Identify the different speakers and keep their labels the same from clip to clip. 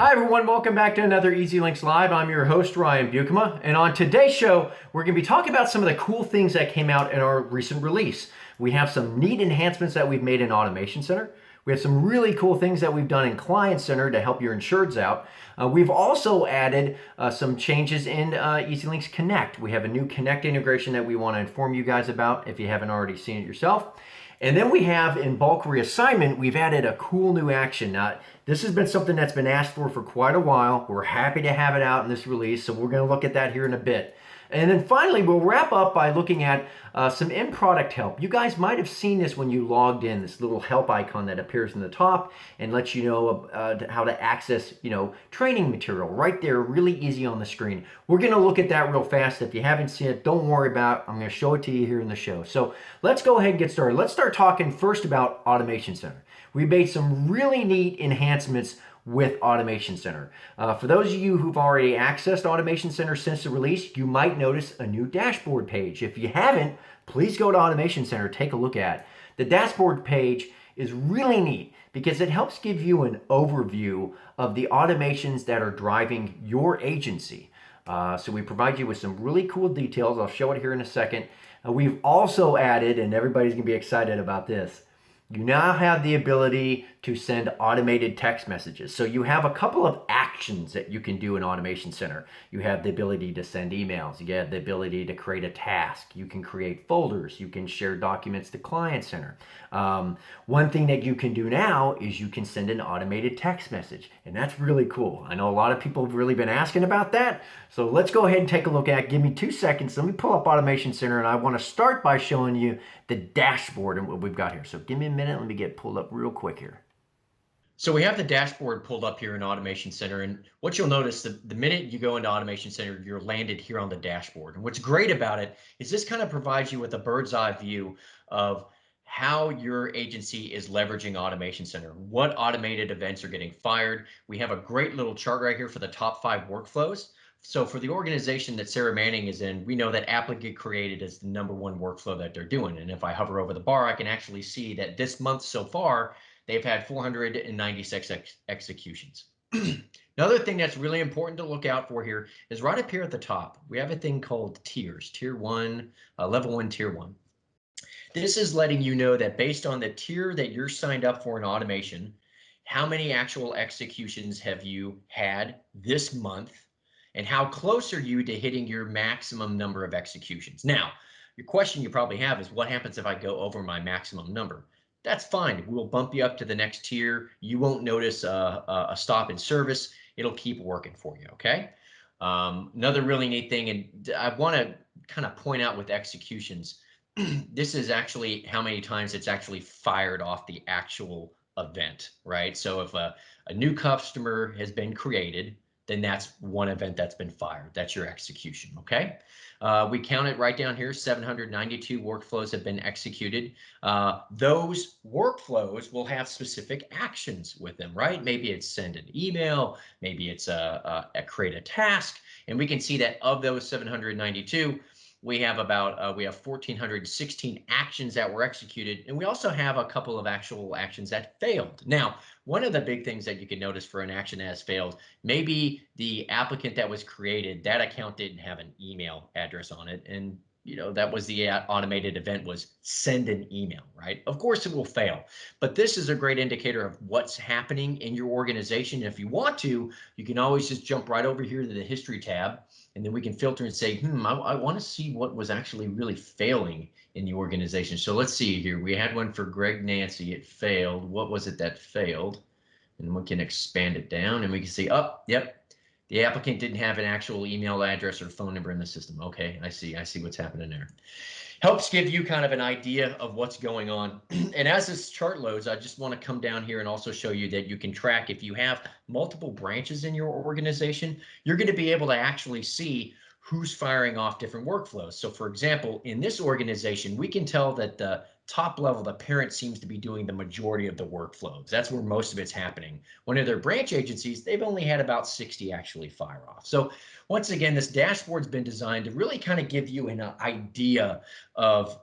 Speaker 1: Hi everyone, welcome back to another EZLynx Live. I'm your host Ryan Buchema, and on today's show, we're going to be talking about some of the cool things that came out in our recent release. We have some neat enhancements that we've made in Automation Center. We have some really cool things that we've done in Client Center to help your insureds out. We've also added some changes in EZLynx Connect. We have a new Connect integration that we want to inform you guys about if you haven't already seen it yourself. And then we have in bulk reassignment, we've added a cool new action. Now, this has been something that's been asked for quite a while. We're happy to have it out in this release, so we're going to look at that here in a bit. And then finally, we'll wrap up by looking at some in-product help. You guys might have seen this when you logged in, this little help icon that appears in the top and lets you know how to access, training material right there, really easy on the screen. We're going to look at that real fast. If you haven't seen it, don't worry about it. I'm going to show it to you here in the show. So let's go ahead and get started. Let's start talking first about Automation Center. We made some really neat enhancements with Automation Center. For those of you who've already accessed Automation Center since the release, you might notice a new dashboard page. If you haven't, please go to Automation Center, take a look at it. The dashboard page is really neat because it helps give you an overview of the automations that are driving your agency. So we provide you with some really cool details. I'll show it here in a second. We've also added, and everybody's gonna be excited about this, you now have the ability to send automated text messages. So you have a couple of actions that you can do in Automation Center. You have the ability to send emails. You have the ability to create a task. You can create folders. You can share documents to Client Center. One thing that you can do now is you can send an automated text message, and that's really cool. I know a lot of people have really been asking about that. So let's go ahead and take a look at it. Give me 2 seconds. Let me pull up Automation Center, and I want to start by showing you the dashboard and what we've got here. So give me a minute. Let me get pulled up real quick here.
Speaker 2: So we have the dashboard pulled up here in Automation Center, and what you'll notice the minute you go into Automation Center, you're landed here on the dashboard. And what's great about it is this kind of provides you with a bird's eye view of how your agency is leveraging Automation Center, what automated events are getting fired. We have a great little chart right here for the top 5 workflows. So for the organization that Sarah Manning is in, we know that applicant created is the #1 workflow that they're doing. And if I hover over the bar, I can actually see that this month so far, they've had 496 executions. Another thing that's really important to look out for here is right up here at the top. We have a thing called tiers, tier 1, level 1, tier 1. This is letting you know that based on the tier that you're signed up for in automation, how many actual executions have you had this month, and how close are you to hitting your maximum number of executions? Now, your question you probably have is, what happens if I go over my maximum number? That's fine. We'll bump you up to the next tier. You won't notice a stop in service. It'll keep working for you, okay? Another really neat thing, and I want to kind of point out with executions, this is actually how many times it's actually fired off the actual event, right? So if a new customer has been created, then that's one event that's been fired. That's your execution, okay? We count it right down here, 792 workflows have been executed. Those workflows will have specific actions with them, right? Maybe it's send an email, maybe it's create a task, and we can see that of those 792, we have 1,416 actions that were executed, and we also have a couple of actual actions that failed. Now, one of the big things that you can notice for an action that has failed, maybe the applicant that was created, that account didn't have an email address on it, and that was the automated event was send an email, right? Of course it will fail, but this is a great indicator of what's happening in your organization. If you want to, you can always just jump right over here to the history tab, and then we can filter and say, I want to see what was actually really failing in the organization. So let's see here. We had one for Greg Nancy. It failed. What was it that failed? And we can expand it down and we can see, yep, the applicant didn't have an actual email address or phone number in the system. Okay, I see what's happening there. Helps give you kind of an idea of what's going on. And as this chart loads, I just want to come down here and also show you that you can track if you have multiple branches in your organization, you're going to be able to actually see who's firing off different workflows. So for example, in this organization, we can tell that the top level, the parent seems to be doing the majority of the workflows. That's where most of it's happening. One of their branch agencies, they've only had about 60 actually fire off. So once again, this dashboard's been designed to really kind of give you an idea of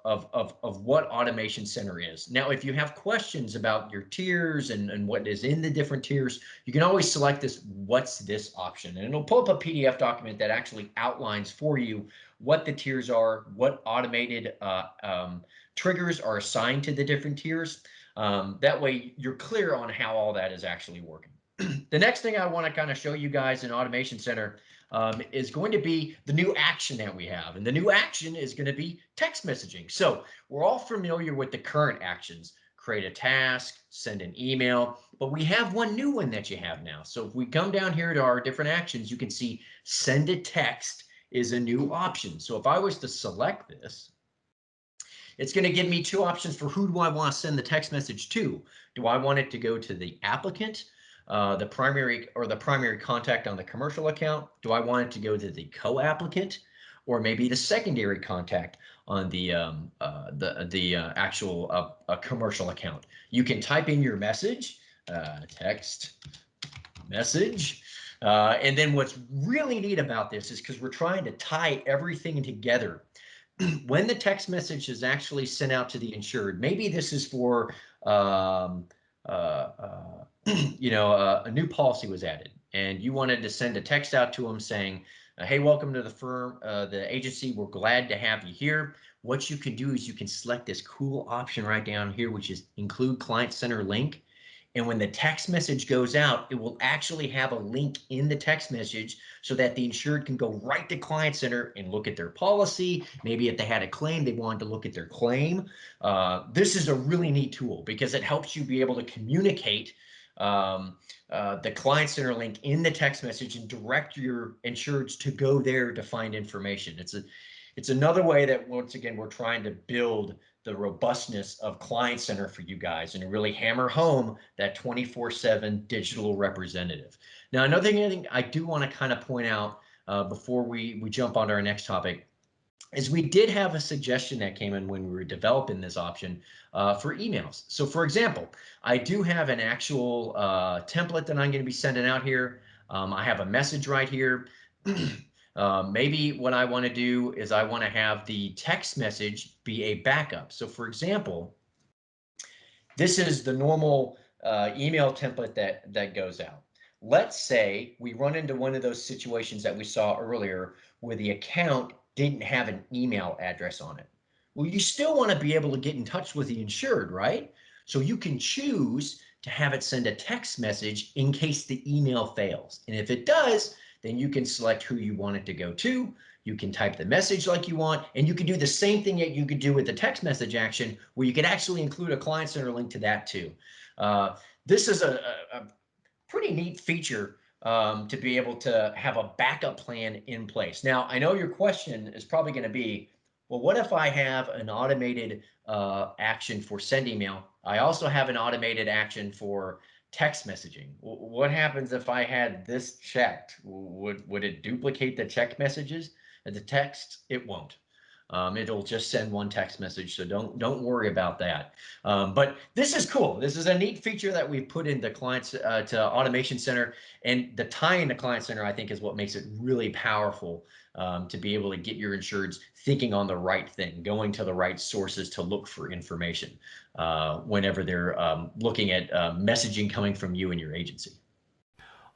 Speaker 2: what Automation Center is. Now, if you have questions about your tiers and what is in the different tiers, you can always select this "What's this" option, and it'll pull up a PDF document that actually outlines for you what the tiers are, what automated triggers are assigned to the different tiers. That way you're clear on how all that is actually working. The next thing I want to kind of show you guys in Automation Center is going to be the new action that we have. And the new action is going to be text messaging. So we're all familiar with the current actions: create a task, send an email, but we have one new one that you have now. So if we come down here to our different actions, you can see send a text is a new option. So if I was to select this, it's going to give me two options for who do I want to send the text message to. Do I want it to go to the applicant, the primary contact on the commercial account? Do I want it to go to the co-applicant, or maybe the secondary contact on the actual commercial account? You can type in your message, text message. And then what's really neat about this is because we're trying to tie everything together. When the text message is actually sent out to the insured, maybe this is for a new policy was added, and you wanted to send a text out to them saying, "Hey, welcome to the firm, the agency. We're glad to have you here." What you can do is you can select this cool option right down here, which is include client center link. And when the text message goes out, it will actually have a link in the text message so that the insured can go right to Client Center and look at their policy. Maybe if they had a claim, they wanted to look at their claim. This is a really neat tool because it helps you be able to communicate the Client Center link in the text message and direct your insureds to go there to find information. It's another way that, once again, we're trying to build the robustness of Client Center for you guys and really hammer home that 24/7 digital representative. Now, another thing I do want to kind of point out before we jump on to our next topic is we did have a suggestion that came in when we were developing this option for emails. So for example, I do have an actual template that I'm going to be sending out here. I have a message right here. Maybe what I want to do is I want to have the text message be a backup. So for example, this is the normal email template that goes out. Let's say we run into one of those situations that we saw earlier where the account didn't have an email address on it. Well, you still want to be able to get in touch with the insured, right? So you can choose to have it send a text message in case the email fails. And if it does, then you can select who you want it to go to. You can type the message like you want, and you can do the same thing that you could do with the text message action, where you could actually include a Client Center link to that too. This is a pretty neat feature to be able to have a backup plan in place. Now, I know your question is probably going to be, well, what if I have an automated action for send email? I also have an automated action for text messaging. What happens if I had this checked? Would it duplicate the check messages? The text, it won't. It'll just send one text message, so don't worry about that. But this is cool. This is a neat feature that we've put into clients to Automation Center, and the tie into Client Center, I think, is what makes it really powerful to be able to get your insureds thinking on the right thing, going to the right sources to look for information whenever they're looking at messaging coming from you and your agency.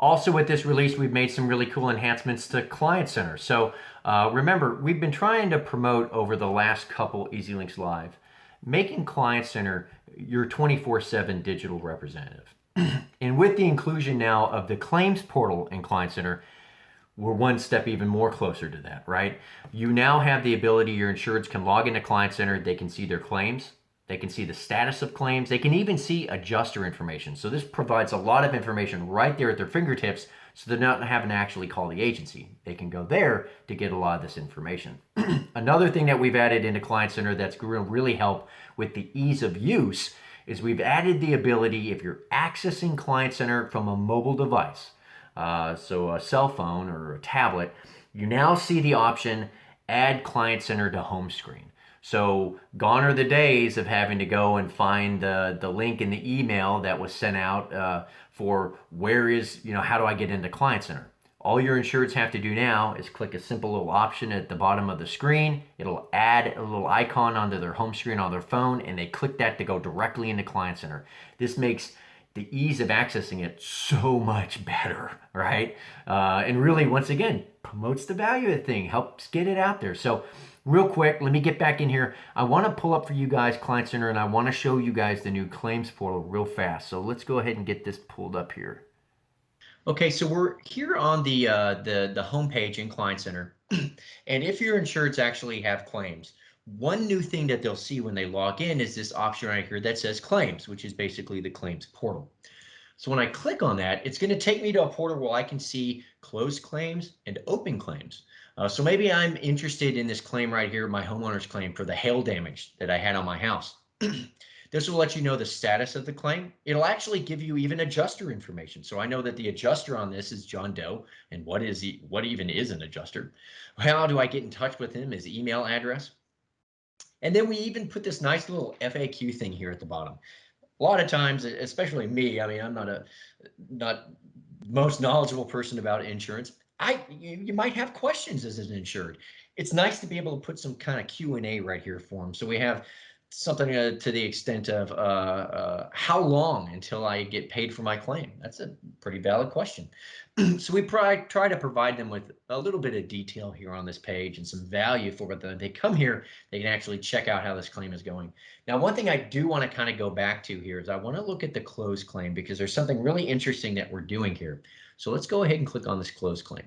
Speaker 1: Also with this release, we've made some really cool enhancements to Client Center. So remember, we've been trying to promote over the last couple EZLynx Live, making Client Center your 24/7 digital representative. And with the inclusion now of the claims portal in Client Center, we're one step even more closer to that, right? You now have the ability, your insureds can log into Client Center, they can see their claims, they can see the status of claims, they can even see adjuster information. So this provides a lot of information right there at their fingertips, so they're not having to actually call the agency. They can go there to get a lot of this information. Another thing that we've added into Client Center that's going to really help with the ease of use is we've added the ability, if you're accessing Client Center from a mobile device, so a cell phone or a tablet, you now see the option add Client Center to home screen. So gone are the days of having to go and find the link in the email that was sent out for where is, how do I get into Client Center? All your insureds have to do now is click a simple little option at the bottom of the screen. It'll add a little icon onto their home screen on their phone, and they click that to go directly into Client Center. This makes the ease of accessing it so much better, right? And really, once again, promotes the value of the thing, helps get it out there. So real quick, let me get back in here. I want to pull up for you guys Client Center, and I want to show you guys the new claims portal real fast. So let's go ahead and get this pulled up here.
Speaker 2: Okay, so we're here on the homepage in Client Center, and if your insureds actually have claims, one new thing that they'll see when they log in is this option right here that says claims, which is basically the claims portal. So when I click on that, it's going to take me to a portal where I can see closed claims and open claims. So maybe I'm interested in this claim right here, my homeowner's claim for the hail damage that I had on my house. This will let you know the status of the claim. It'll actually give you even adjuster information. So I know that the adjuster on this is John Doe, and what even is an adjuster? How do I get in touch with him? His email address. And then we even put this nice little FAQ thing here at the bottom. A lot of times, especially me, I mean, I'm not most knowledgeable person about insurance. You might have questions as an insured. It's nice to be able to put some kind of Q&A right here for them. So we have something to the extent of how long until I get paid for my claim? That's a pretty valid question. So we try to provide them with a little bit of detail here on this page and some value for when they come here, they can actually check out how this claim is going. Now, one thing I do want to kind of go back to here is I want to look at the closed claim because there's something really interesting that we're doing here. So let's go ahead and click on this closed claim.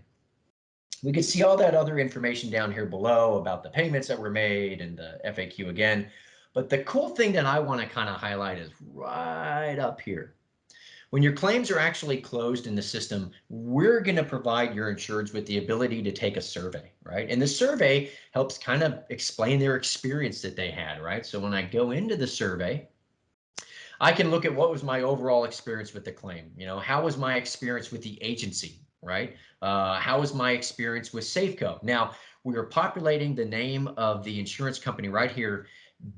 Speaker 2: We can see all that other information down here below about the payments that were made and the FAQ again. But the cool thing that I want to kind of highlight is right up here. When your claims are actually closed in the system, we're going to provide your insureds with the ability to take a survey, right? And the survey helps kind of explain their experience that they had, right? So when I go into the survey, I can look at what was my overall experience with the claim. How was my experience with the agency, right? How was my experience with Safeco? Now, we are populating the name of the insurance company right here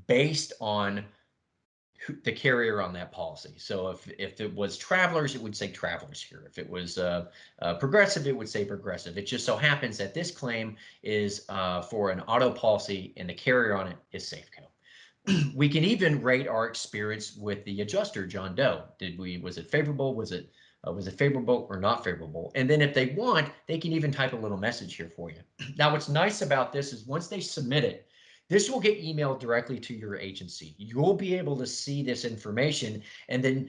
Speaker 2: based on the carrier on that policy. So if it was Travelers, it would say Travelers here. If it was Progressive, it would say Progressive. It just so happens that this claim is for an auto policy and the carrier on it is Safeco. We can even rate our experience with the adjuster, John Doe. Was it favorable? Was it favorable or not favorable? And then if they want, they can even type a little message here for you. Now, what's nice about this is once they submit it, this will get emailed directly to your agency. You'll be able to see this information and then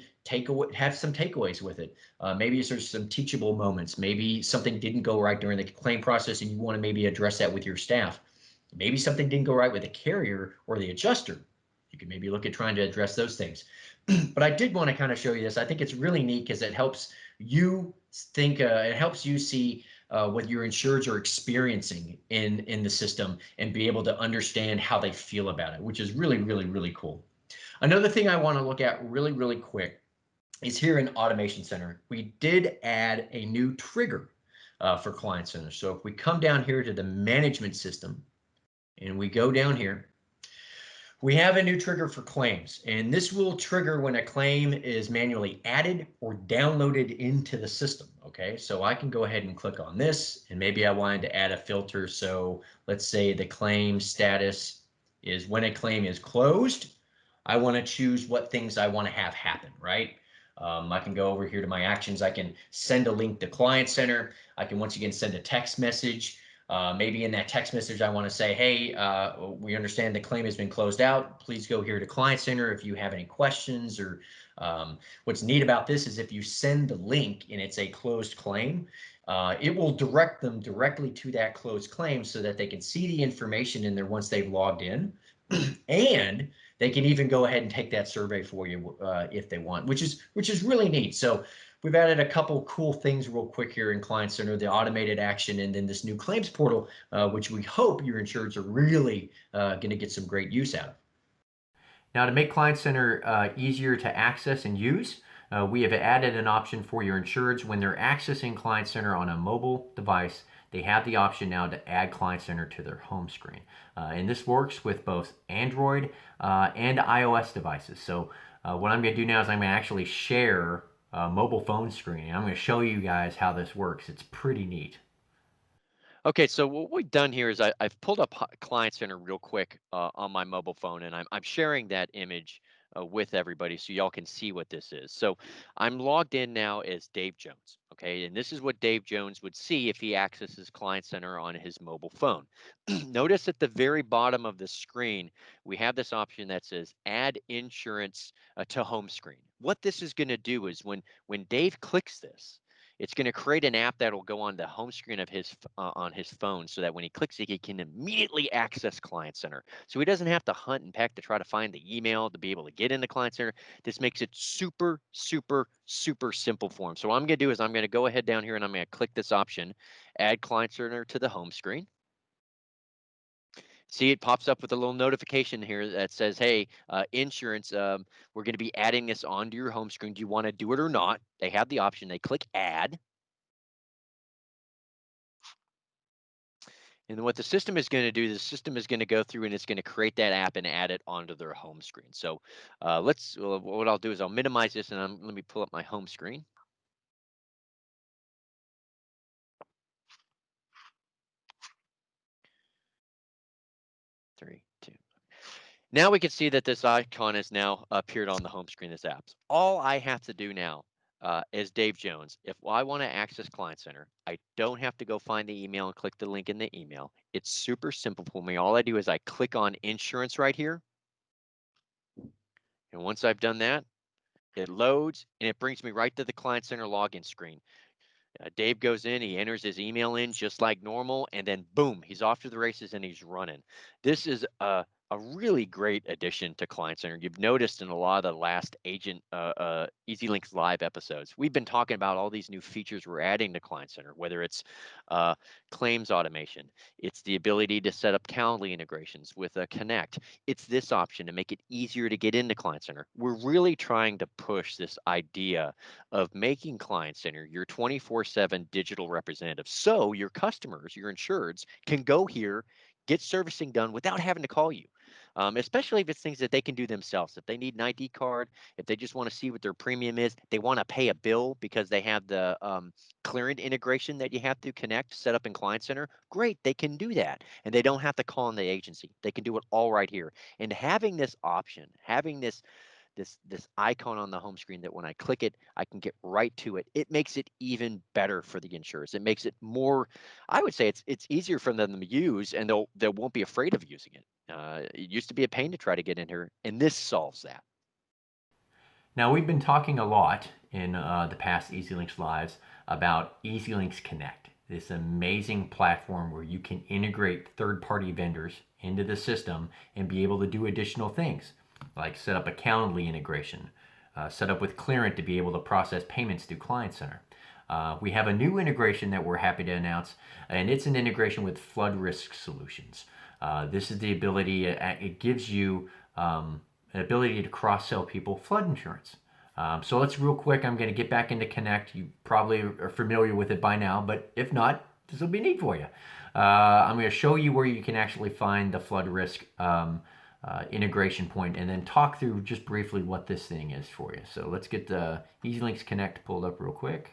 Speaker 2: have some takeaways with it. Maybe there's some teachable moments. Maybe something didn't go right during the claim process and you want to maybe address that with your staff. Maybe something didn't go right with the carrier or the adjuster. You can maybe look at trying to address those things. But I did want to kind of show you this. I think it's really neat because it helps you think, it helps you see what your insureds are experiencing in the system and be able to understand how they feel about it, which is really, really, really cool. Another thing I want to look at really, really quick is here in Automation Center. We did add a new trigger for Client Center. So if we come down here to the management system and we go down here, we have a new trigger for claims, and this will trigger when a claim is manually added or downloaded into the system. Okay, so I can go ahead and click on this, and maybe I wanted to add a filter. So let's say the claim status is when a claim is closed. I want to choose what things I want to have happen, right? I can go over here to my actions. I can send a link to Client Center. I can once again send a text message. Maybe in that text message, I want to say, hey, we understand the claim has been closed out. Please go here to Client Center if you have any questions. Or what's neat about this is if you send the link and it's a closed claim, it will direct them directly to that closed claim so that they can see the information in there once they've logged in. And they can even go ahead and take that survey for you if they want, which is really neat. So we've added a couple cool things real quick here in Client Center, the automated action, and then this new claims portal, which we hope your insureds are really going to get some great use out of.
Speaker 1: Now, to make Client Center easier to access and use, we have added an option for your insureds when they're accessing Client Center on a mobile device they have the option now to add Client Center to their home screen. And this works with both Android and iOS devices. So what I'm going to do now is I'm going to actually share a mobile phone screen. And I'm going to show you guys how this works. It's pretty neat.
Speaker 3: Okay, so what we've done here is I've pulled up Client Center real quick on my mobile phone, and I'm sharing that image with everybody so y'all can see what this is. So I'm logged in now as Dave Jones, okay, and this is what Dave Jones would see if he accesses Client Center on his mobile phone. Notice at the very bottom of the screen, we have this option that says Add Insurance to Home Screen. What this is going to do is when Dave clicks this, it's going to create an app that will go on the home screen of his on his phone, so that when he clicks it, he can immediately access Client Center. So he doesn't have to hunt and peck to try to find the email to be able to get into Client Center. This makes it super, super, super simple for him. So what I'm going to do is I'm going to go ahead down here and I'm going to click this option, Add Client Center to the home screen. See, it pops up with a little notification here that says, hey, insurance, we're going to be adding this onto your home screen. Do you want to do it or not? They have the option. They click add. And what the system is going to do, the system is going to go through and it's going to create that app and add it onto their home screen. So what I'll do is I'll minimize this and let me pull up my home screen. Three, two. Now we can see that this icon has now appeared on the home screen of this app. All I have to do now is Dave Jones. If I want to access Client Center, I don't have to go find the email and click the link in the email. It's super simple for me. All I do is I click on insurance right here. And once I've done that, it loads and it brings me right to the Client Center login screen. Dave goes in, he enters his email in just like normal, and then boom, he's off to the races and he's running. This is a really great addition to Client Center. You've noticed in a lot of the last EZLynx Live episodes, we've been talking about all these new features we're adding to Client Center, whether it's claims automation, it's the ability to set up Calendly integrations with a Connect. It's this option to make it easier to get into Client Center. We're really trying to push this idea of making Client Center your 24/7 digital representative, so your customers, your insureds, can go here, get servicing done without having to call you. Especially if it's things that they can do themselves. If they need an ID card, if they just want to see what their premium is, they want to pay a bill because they have the Clearant integration that you have to connect, set up in Client Center, great, they can do that. And they don't have to call in the agency. They can do it all right here. And having this option, having this icon on the home screen that when I click it, I can get right to it. It makes it even better for the insurers. It makes it more, I would say it's easier for them to use, and they won't be afraid of using it. It used to be a pain to try to get in here, and this solves that.
Speaker 1: Now, we've been talking a lot in the past EZLynx Lives about EZLynx Connect, this amazing platform where you can integrate third-party vendors into the system and be able to do additional things, like set up a Calendly integration, set up with Clearant to be able to process payments through Client Center. We have a new integration that we're happy to announce, and it's an integration with flood risk solutions. This is the ability, it gives you an ability to cross-sell people flood insurance. So let's real quick, I'm going to get back into Connect. You probably are familiar with it by now, but if not, this will be neat for you. I'm going to show you where you can actually find the flood risk integration point and then talk through just briefly what this thing is for you. So let's get the EZLynx Connect pulled up real quick.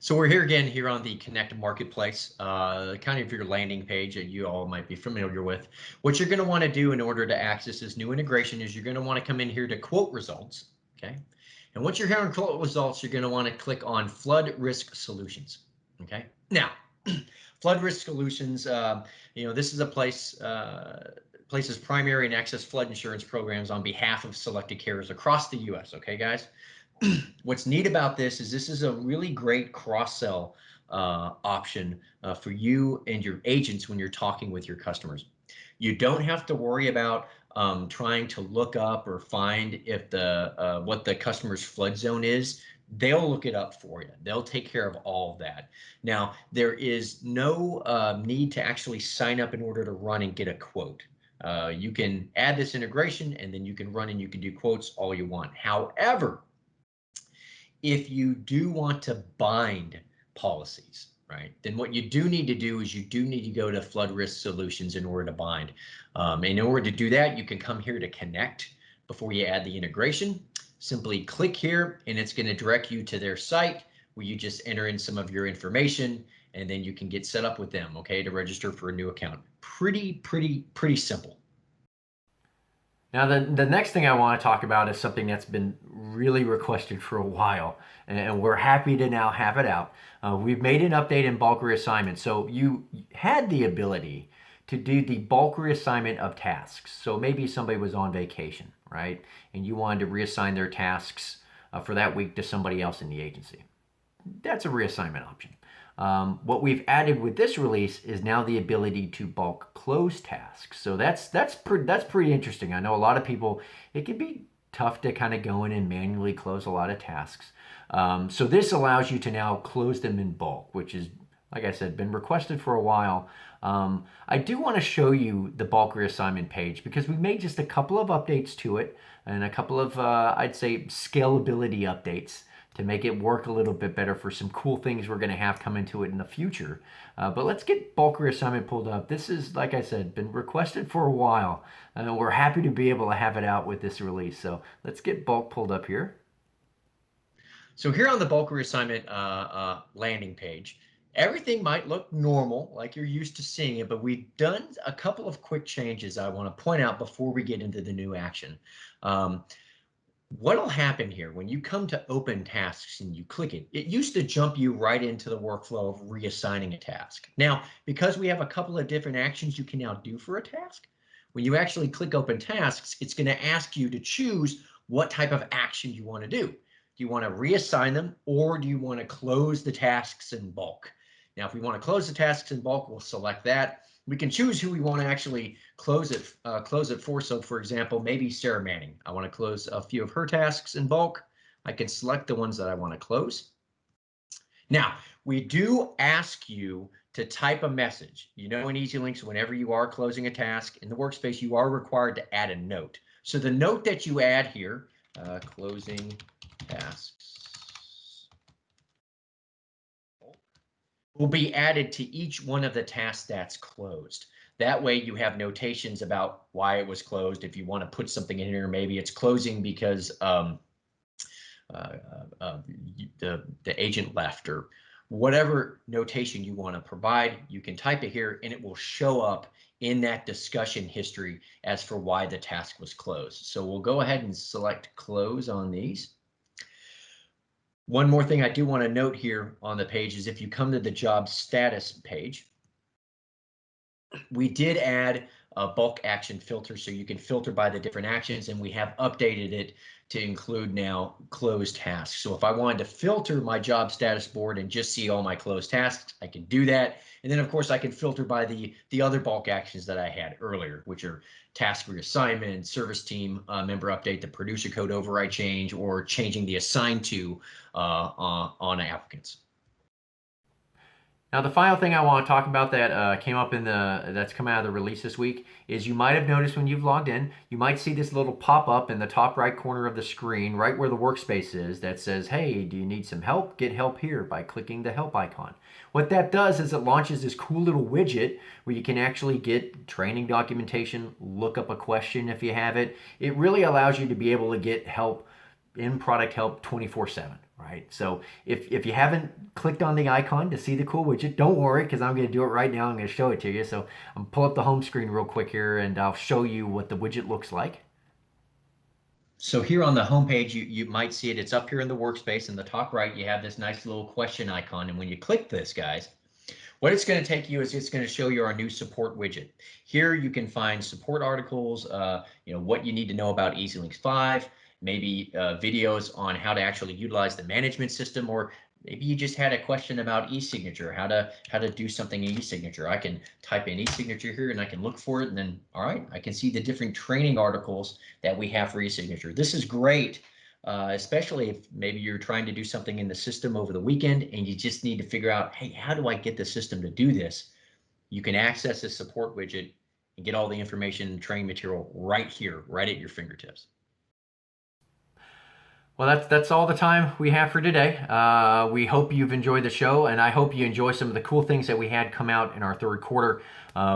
Speaker 2: So we're here again here on the Connect Marketplace, kind of your landing page that you all might be familiar with. What you're going to want to do in order to access this new integration is you're going to want to come in here to quote results. Okay. And once you're here on quote results, you're going to want to click on flood risk solutions. Okay. Now, flood risk solutions, this is a places primary and excess flood insurance programs on behalf of selected carriers across the U.S. Okay, guys. What's neat about this is a really great cross-sell option for you and your agents when you're talking with your customers. You don't have to worry about trying to look up or find if what the customer's flood zone is. They'll look it up for you. They'll take care of all of that. Now, there is no need to actually sign up in order to run and get a quote. You can add this integration and then you can run and you can do quotes all you want. However, if you do want to bind policies, right, then what you do need to do is you do need to go to flood risk solutions in order to bind. And in order to do that, you can come here to connect before you add the integration. Simply click here and it's going to direct you to their site where you just enter in some of your information and then you can get set up with them, okay, to register for a new account. Pretty simple.
Speaker 1: Now, the next thing I want to talk about is something that's been really requested for a while, and we're happy to now have it out. We've made an update in bulk reassignment. So you had the ability to do the bulk reassignment of tasks. So maybe somebody was on vacation, right? And you wanted to reassign their tasks for that week to somebody else in the agency. That's a reassignment option. What we've added with this release is now the ability to bulk close tasks. So that's pretty interesting. I know a lot of people, it can be tough to kind of go in and manually close a lot of tasks. So this allows you to now close them in bulk, which is, like I said, been requested for a while. I do want to show you the bulk reassignment page because we made just a couple of updates to it and a couple of, I'd say, scalability updates to make it work a little bit better for some cool things we're going to have come into it in the future. But let's get bulk reassignment pulled up. This is, like I said, been requested for a while, and we're happy to be able to have it out with this release. So let's get bulk pulled up here.
Speaker 2: So here on the bulk reassignment landing page, everything might look normal, like you're used to seeing it, but we've done a couple of quick changes I want to point out before we get into the new action. What'll happen here when you come to open tasks and you click it, it used to jump you right into the workflow of reassigning a task. Now, because we have a couple of different actions you can now do for a task, when you actually click open tasks, it's going to ask you to choose what type of action you want to do. Do you want to reassign them or do you want to close the tasks in bulk? Now, if we want to close the tasks in bulk, we'll select that. We can choose who we want to actually close it for. So for example, maybe Sarah Manning. I want to close a few of her tasks in bulk. I can select the ones that I want to close. Now, we do ask you to type a message. You know, in EZLynx, whenever you are closing a task in the workspace, you are required to add a note. So the note that you add here, closing tasks, will be added to each one of the tasks that's closed. That way you have notations about why it was closed. If you want to put something in here, maybe it's closing because the agent left, or whatever notation you want to provide, you can type it here and it will show up in that discussion history as for why the task was closed. So we'll go ahead and select close on these. One more thing I do want to note here on the page is if you come to the job status page, we did add a bulk action filter so you can filter by the different actions, and we have updated it to include now closed tasks. So if I wanted to filter my job status board and just see all my closed tasks, I can do that. And then of course I can filter by the other bulk actions that I had earlier, which are task reassignment, service team member update, the producer code override change, or changing the assigned to on applicants.
Speaker 1: Now, the final thing I want to talk about that came up that's come out of the release this week is you might have noticed when you've logged in, you might see this little pop-up in the top right corner of the screen, right where the workspace is, that says, hey, do you need some help? Get help here by clicking the help icon. What that does is it launches this cool little widget where you can actually get training documentation, look up a question if you have it. It really allows you to be able to get help, in product help 24/7. Right. So if you haven't clicked on the icon to see the cool widget, don't worry, because I'm going to do it right now. I'm going to show it to you. So I'm pull up the home screen real quick here and I'll show you what the widget looks like.
Speaker 2: So here on the home page, you might see it. It's up here in the workspace in the top right. You have this nice little question icon. And when you click this, guys, what it's going to take you is it's going to show you our new support widget. Here you can find support articles, what you need to know about EZLynx 5, maybe videos on how to actually utilize the management system, or maybe you just had a question about e-signature, how to do something in e-signature. I can type in e-signature here and I can look for it, and then all right, I can see the different training articles that we have for e-signature. This is great, especially if maybe you're trying to do something in the system over the weekend and you just need to figure out, hey, how do I get the system to do this? You can access this support widget and get all the information and training material right here, right at your fingertips.
Speaker 1: Well, that's all the time we have for today. We hope you've enjoyed the show, and I hope you enjoy some of the cool things that we had come out in our third quarter.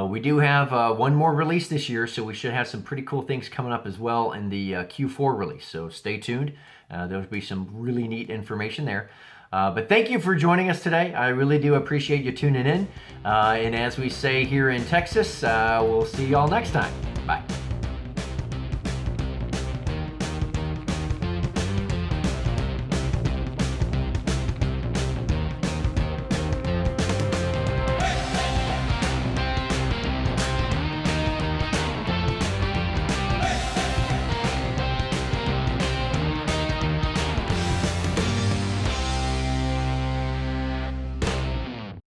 Speaker 1: We do have one more release this year, so we should have some pretty cool things coming up as well in the Q4 release. So stay tuned. There'll be some really neat information there. But thank you for joining us today. I really do appreciate you tuning in. And as we say here in Texas, we'll see y'all next time. Bye.